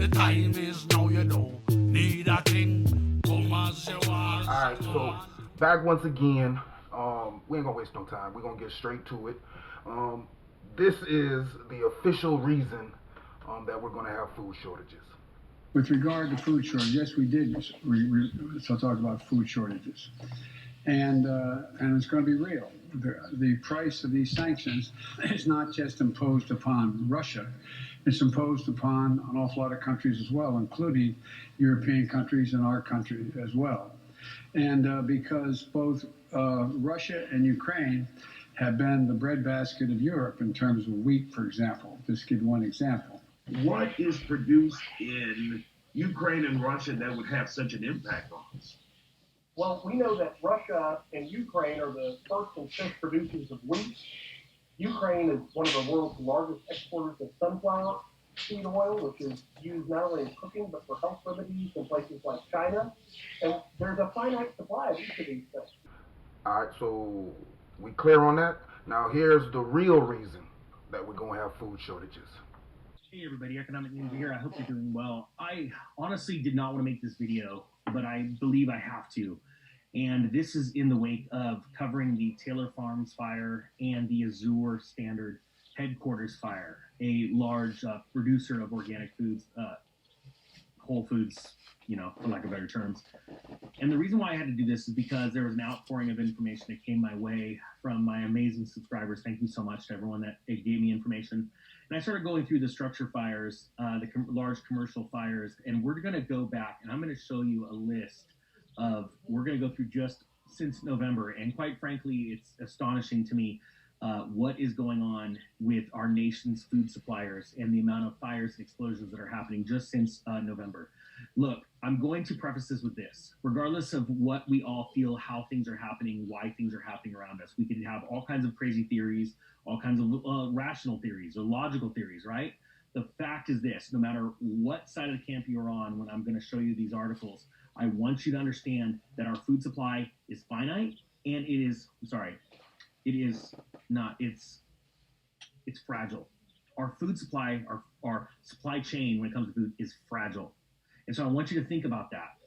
The time is now, you know. Need a thing. Come as you are. Alright, so back once again. We ain't gonna waste no time. We're gonna get straight to it. This is the official reason that we're gonna have food shortages. With regard to food shortages, yes, we did. So talk about food shortages, and it's going to be real. The price of these sanctions is not just imposed upon Russia; it's imposed upon an awful lot of countries as well, including European countries and our country as well. And because both Russia and Ukraine have been the breadbasket of Europe in terms of wheat, for example. Just give one example. What is produced in Ukraine and Russia that would have such an impact on us? Well, we know that Russia and Ukraine are the first and fifth producers of wheat. Ukraine is one of the world's largest exporters of sunflower seed oil, which is used not only in cooking but for health remedies in places like China. And there's a finite supply of each of these things. All right, so we clear on that? Now here's the real reason that we're going to have food shortages. Hey everybody, Economic Ninja here. I hope you're doing well. I honestly did not want to make this video, but I believe I have to. And this is in the wake of covering the Taylor Farms fire and the Azure Standard headquarters fire, a large producer of organic foods, whole foods, you know, for lack of better terms. And the reason why I had to do this is because there was an outpouring of information that came my way from my amazing subscribers. Thank you so much to everyone that gave me information. And I started going through the structure fires, large commercial fires, and we're going to go back and I'm going to show you a list of, we're going to go through just since November. And quite frankly, it's astonishing to me what is going on with our nation's food suppliers and the amount of fires and explosions that are happening just since November. Look, I'm going to preface this with this. Regardless of what we all feel, how things are happening, why things are happening around us, we could have all kinds of crazy theories, all kinds of rational theories or logical theories, right? The fact is this, no matter what side of the camp you're on when I'm going to show you these articles, I want you to understand that our food supply is finite and it's fragile. Our food supply, our supply chain when it comes to food is fragile. And so I want you to think about that.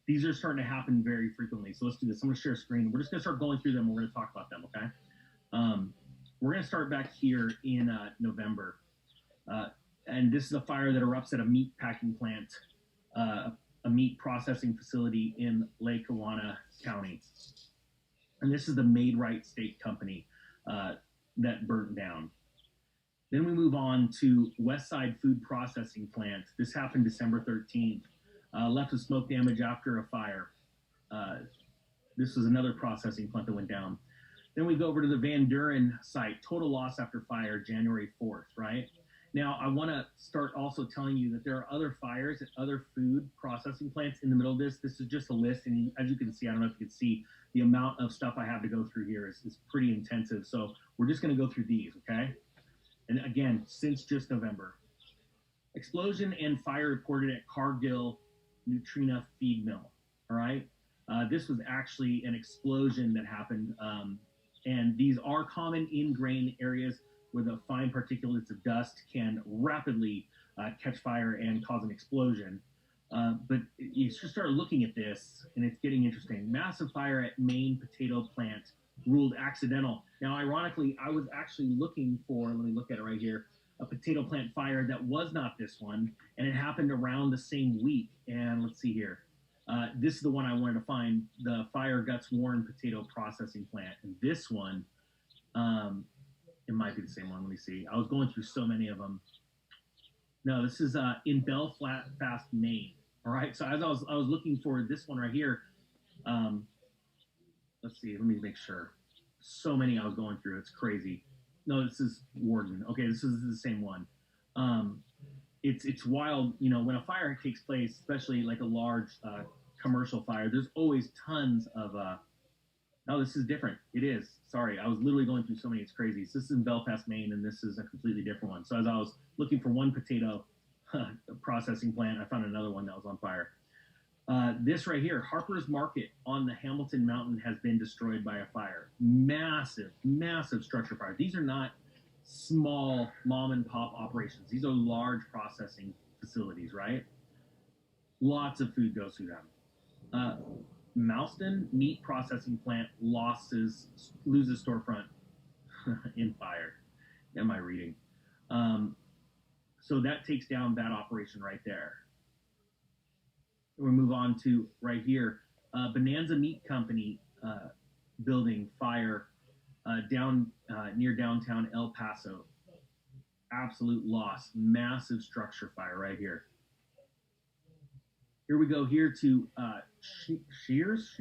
These are starting to happen very frequently. So let's do this. I'm going to share a screen. We're just going to start going through them. We're going to talk about them, okay? We're going to start back here in November. And this is a fire that erupts at a meat packing plant, a meat processing facility in Lackawanna County. And this is the Made Right Steak Company that burnt down. Then we move on to Westside Food Processing Plant. This happened December 13th. Left with smoke damage after a fire. This was another processing plant that went down. Then we go over to the Van Duren site. Total loss after fire, January 4th, right? Now, I want to start also telling you that there are other fires at other food processing plants in the middle of this. This is just a list, and as you can see, I don't know if you can see, the amount of stuff I have to go through here is pretty intensive. So we're just going to go through these, okay? And again, since just November. Explosion and fire reported at Cargill Nutrina feed mill, all right? This was actually an explosion that happened, and these are common in grain areas where the fine particulates of dust can rapidly catch fire and cause an explosion. But you should start looking at this, and it's getting interesting. Massive fire at Maine potato plant ruled accidental. Now, ironically, I was actually looking for, let me look at it right here, a potato plant fire that was not this one, and it happened around the same week. And let's see here. This is the one I wanted to find, the Fire Guts Warren potato processing plant. And this one, it might be the same one. Let me see. I was going through so many of them. No, this is in Belfast, Maine. All right. So as I was looking for this one right here, let's see. Let me make sure. So many I was going through. It's crazy. No, this is Warden. Okay, this is the same one. It's wild. You know, when a fire takes place, especially like a large commercial fire, there's always tons of. No, this is different. It is. Sorry, I was literally going through so many. It's crazy. So this is in Belfast, Maine, and this is a completely different one. So as I was looking for one potato processing plant, I found another one that was on fire. This right here, Harper's Market on the Hamilton Mountain has been destroyed by a fire. Massive, massive structure fire. These are not small mom and pop operations. These are large processing facilities, right? Lots of food goes through them. Mouston meat processing plant loses storefront in fire. Am I reading? So that takes down that operation right there. We'll move on to right here. Bonanza Meat Company building fire down near downtown El Paso. Absolute loss. Massive structure fire right here. Here we go here to Shears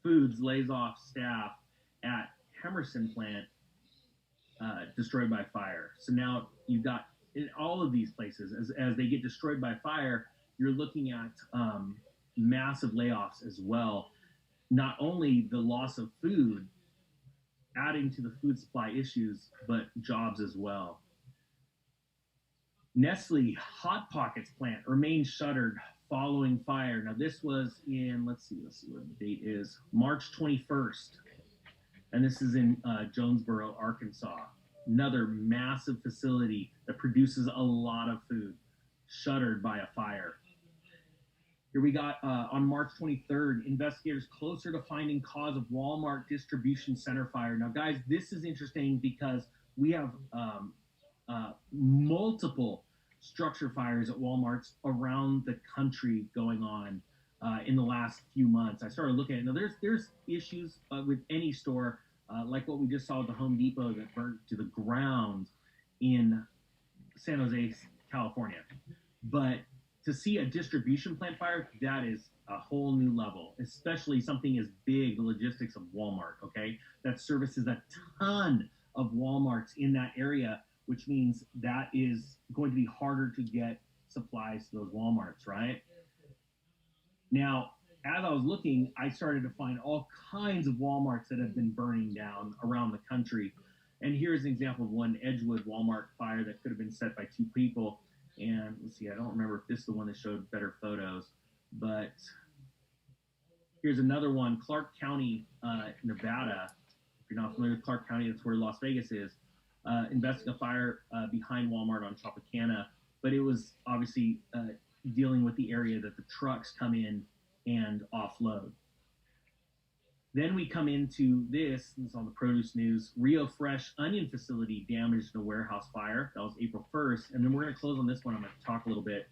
Foods lays off staff at Hemerson plant destroyed by fire. So now you've got in all of these places, as they get destroyed by fire, you're looking at massive layoffs as well. Not only the loss of food, adding to the food supply issues, but jobs as well. Nestle Hot Pockets plant remains shuttered following fire. Now this was in, let's see what the date is, March 21st. And this is in Jonesboro, Arkansas. Another massive facility that produces a lot of food, shuttered by a fire. Here we got on March 23rd, investigators closer to finding cause of Walmart distribution center fire. Now, guys, this is interesting because we have multiple structure fires at Walmarts around the country going on in the last few months. I started looking at it. Now, there's issues with any store, like what we just saw at the Home Depot that burned to the ground in San Jose, California. But to see a distribution plant fire, that is a whole new level, especially something as big, the logistics of Walmart, okay? That services a ton of Walmarts in that area, which means that is going to be harder to get supplies to those Walmarts, right? Now, as I was looking, I started to find all kinds of Walmarts that have been burning down around the country. And here's an example of one Edgewood Walmart fire that could have been set by two people. And let's see, I don't remember if this is the one that showed better photos, but here's another one, Clark County, Nevada. If you're not familiar with Clark County, that's where Las Vegas is. Investigating a fire behind Walmart on Tropicana, but it was obviously dealing with the area that the trucks come in and offload. Then we come into this is on the produce news. Rio Fresh onion facility damaged in a warehouse fire. That was April 1st. And then we're going to close on this one. I'm going to talk a little bit.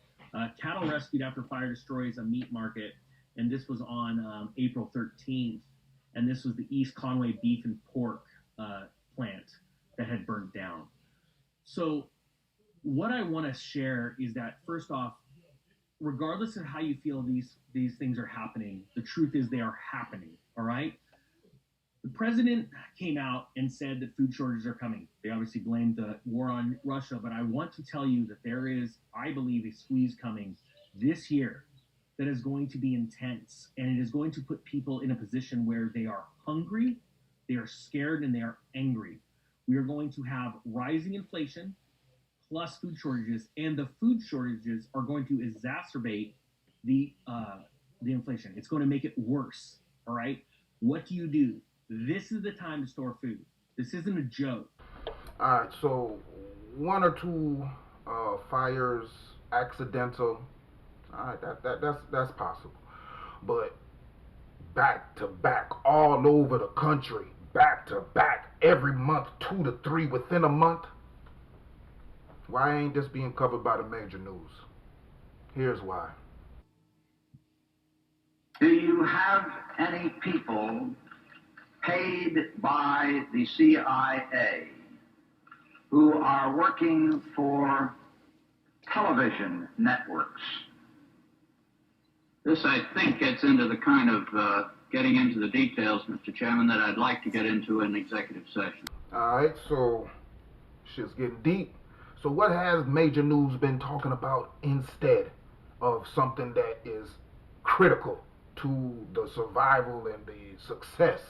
Cattle rescued after fire destroys a meat market. And this was on April 13th. And this was the East Conway beef and pork plant that had burnt down. So what I want to share is that, first off, regardless of how you feel these things are happening, the truth is they are happening. All right. The president came out and said that food shortages are coming. They obviously blamed the war on Russia, but I want to tell you that there is, I believe, a squeeze coming this year that is going to be intense, and it is going to put people in a position where they are hungry, they are scared, and they are angry. We are going to have rising inflation plus food shortages, and the food shortages are going to exacerbate the inflation. It's going to make it worse. All right. What do? This is the time to store food. This isn't a joke. All right. So one or two fires, accidental. All right. That's possible. But back to back, all over the country, back to back, every month, 2 to 3 within a month. Why ain't this being covered by the major news? Here's why. Do you have any people paid by the CIA who are working for television networks? This, I think, gets into the kind of getting into the details, Mr. Chairman, that I'd like to get into in executive session. All right, so shit's getting deep. So what has major news been talking about instead of something that is critical to the survival and the success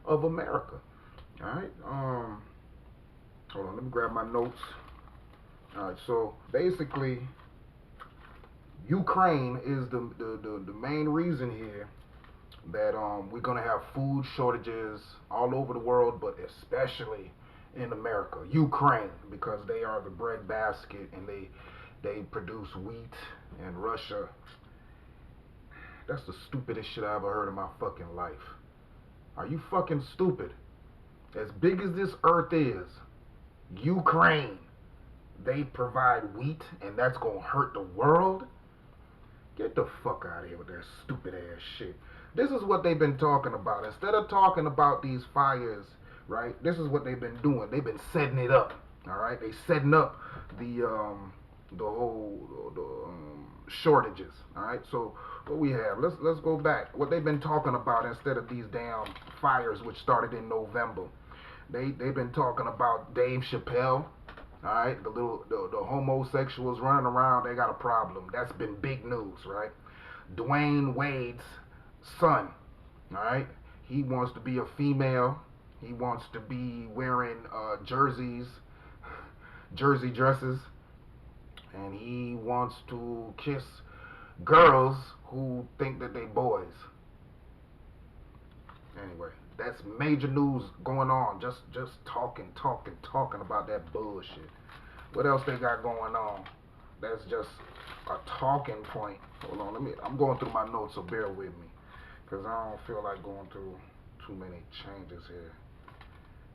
of America? All right. Hold on. Let me grab my notes. All right. So basically, Ukraine is the main reason here that we're gonna have food shortages all over the world, but especially in America, Ukraine, because they are the breadbasket and they produce wheat, and Russia. That's the stupidest shit I ever heard in my fucking life. Are you fucking stupid? As big as this earth is, Ukraine, they provide wheat and that's gonna hurt the world? Get the fuck out of here with that stupid ass shit. This is what they've been talking about. Instead of talking about these fires, right? This is what they've been doing. They've been setting it up. All right, they setting up the whole shortages. All right, so what we have? Let's go back. What they've been talking about instead of these damn fires, which started in November. They've been talking about Dave Chappelle. All right, the homosexuals running around, they got a problem. That's been big news, right? Dwayne Wade's son, all right, he wants to be a female. He wants to be wearing jersey dresses, and he wants to kiss girls who think that they boys. Anyway, that's major news going on. Just talking about that bullshit. What else they got going on? That's just a talking point. Hold on, I'm going through my notes, so bear with me, because I don't feel like going through too many changes here.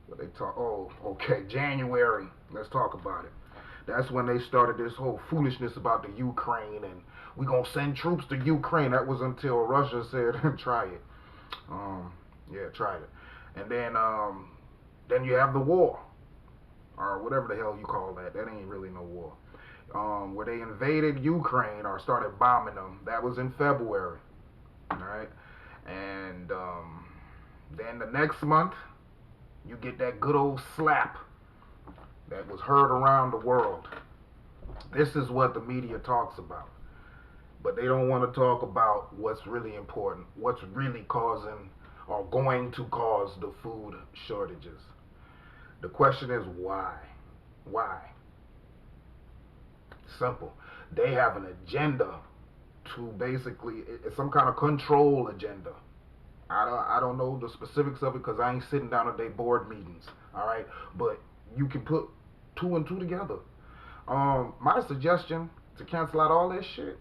What they talk? Oh, okay, January. Let's talk about it. That's when they started this whole foolishness about the Ukraine, and we gonna send troops to Ukraine. That was until Russia said, try it. Yeah, try it. And then you have the war, or whatever the hell you call that. That ain't really no war. Where they invaded Ukraine or started bombing them. That was in February. All right, and then the next month, you get that good old slap that was heard around the world. This is what the media talks about. But they don't want to talk about what's really important, what's really causing or going to cause the food shortages. The question is why? Why? Simple. They have an agenda to basically, it's some kind of control agenda. I don't know the specifics of it because I ain't sitting down at their board meetings, all right? But you can put two and two together. My suggestion to cancel out all that shit,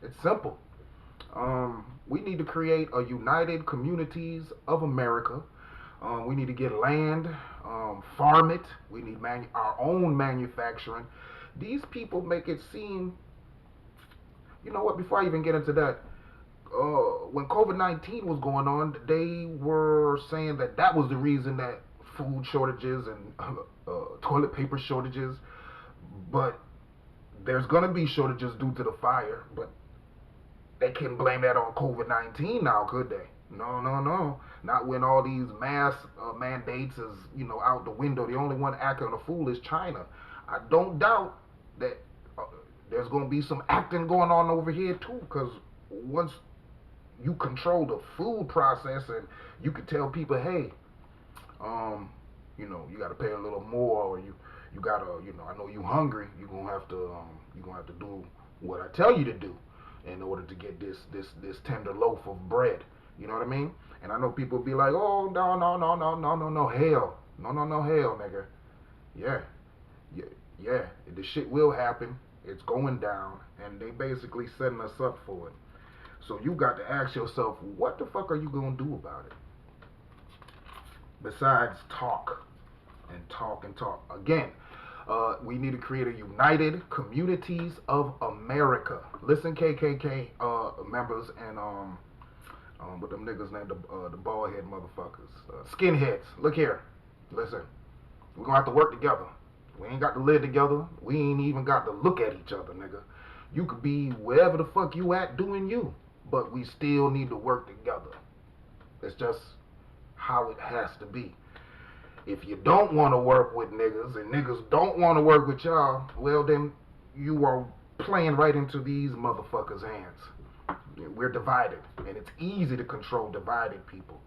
it's simple. We need to create a United Communities of America. We need to get land, farm it. We need our own manufacturing. These people make it seem, you know what, before I even get into that, when COVID-19 was going on, they were saying that was the reason that food shortages and toilet paper shortages, but there's going to be shortages due to the fire, but they can't blame that on COVID-19 now, could they? No. Not when all these mass mandates is, out the window. The only one acting a fool is China. I don't doubt that there's going to be some acting going on over here too, because once you control the food process and you can tell people, hey, you got to pay a little more, or you got to, I know you hungry, you're going to have to do what I tell you to do in order to get this tender loaf of bread. You know what I mean? And I know people be like, oh, no, hell. No, hell, nigga. Yeah. The shit will happen. It's going down. And they basically setting us up for it. So you got to ask yourself, what the fuck are you going to do about it? Besides talk and talk and talk. Again, we need to create a United Communities of America. Listen, KKK members and what them niggas named the bald head motherfuckers, skinheads. Look here, listen. We're gonna have to work together. We ain't got to live together. We ain't even got to look at each other, nigga. You could be wherever the fuck you at doing you, but we still need to work together. It's just how it has to be. If you don't want to work with niggas and niggas don't want to work with y'all, well then you are playing right into these motherfuckers' hands. We're divided, and it's easy to control divided people.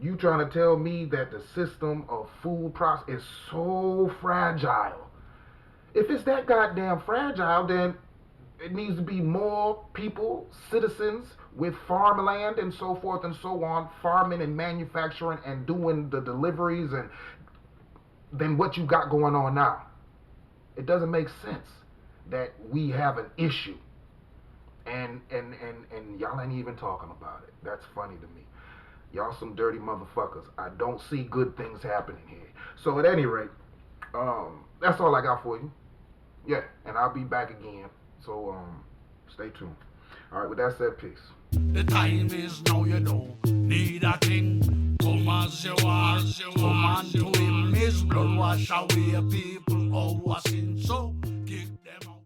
You trying to tell me that the system of food process is so fragile? If it's that goddamn fragile, then it needs to be more people, citizens with farmland and so forth and so on, farming and manufacturing and doing the deliveries and than what you got going on now. It doesn't make sense that we have an issue and y'all ain't even talking about it. That's funny to me. Y'all some dirty motherfuckers. I don't see good things happening here. So at any rate, that's all I got for you. Yeah, and I'll be back again. So stay tuned. All right, with that said, peace. The time is now, you know. Need a king. Come as you are. Come unto him. His blood wash away people. Oh, what's in